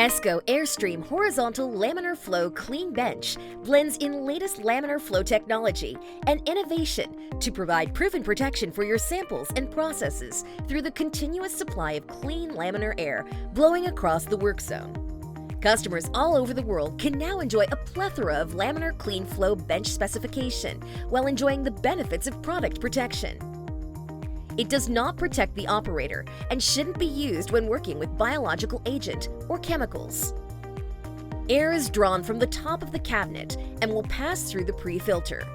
Esco Airstream Horizontal Laminar Flow Clean Bench blends in latest laminar flow technology and innovation to provide proven protection for your samples and processes through the continuous supply of clean laminar air blowing across the work zone. Customers all over the world can now enjoy a plethora of laminar clean flow bench specification while enjoying the benefits of product protection. It does not protect the operator and shouldn't be used when working with biological agent or chemicals. Air is drawn from the top of the cabinet and will pass through the pre-filter.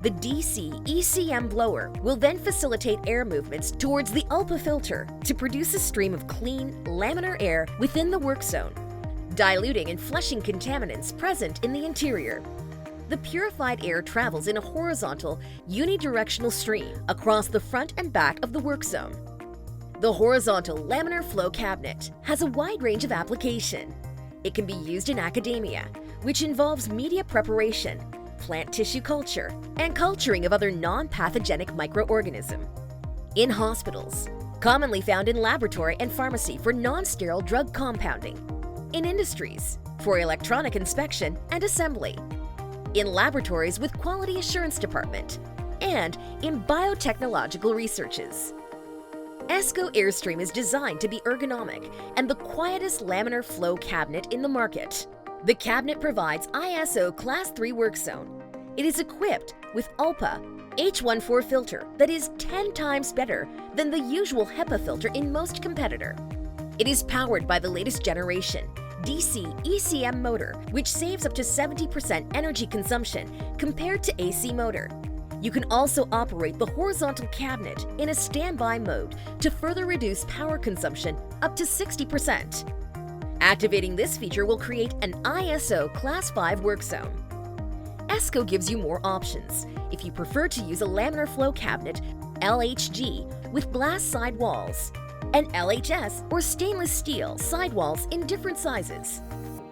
The DC ECM blower will then facilitate air movements towards the ULPA filter to produce a stream of clean, laminar air within the work zone, diluting and flushing contaminants present in the interior. The purified air travels in a horizontal, unidirectional stream across the front and back of the work zone. The horizontal laminar flow cabinet has a wide range of application. It can be used in academia, which involves media preparation, plant tissue culture, and culturing of other non-pathogenic microorganisms. In hospitals, commonly found in laboratory and pharmacy for non-sterile drug compounding. In industries, for electronic inspection and assembly. In laboratories with quality assurance department, and in biotechnological researches. Esco Airstream is designed to be ergonomic and the quietest laminar flow cabinet in the market. The cabinet provides ISO Class 3 work zone. It is equipped with ULPA H14 filter that is 10 times better than the usual HEPA filter in most competitor. It is powered by the latest generation DC ECM motor, which saves up to 70% energy consumption compared to AC motor. You can also operate the horizontal cabinet in a standby mode to further reduce power consumption up to 60%. Activating this feature will create an ISO Class 5 work zone. Esco gives you more options if you prefer to use a laminar flow cabinet LHG with glass side walls, and LHS or stainless steel sidewalls in different sizes.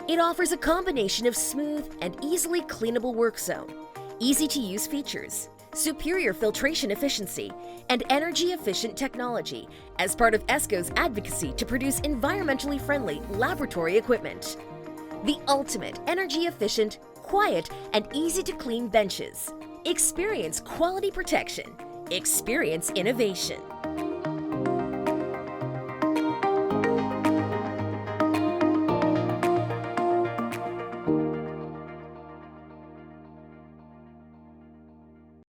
It offers a combination of smooth and easily cleanable work zone, easy-to-use features, superior filtration efficiency, and energy-efficient technology as part of Esco's advocacy to produce environmentally friendly laboratory equipment. The ultimate energy-efficient, quiet, and easy-to-clean benches. Experience quality protection. Experience innovation.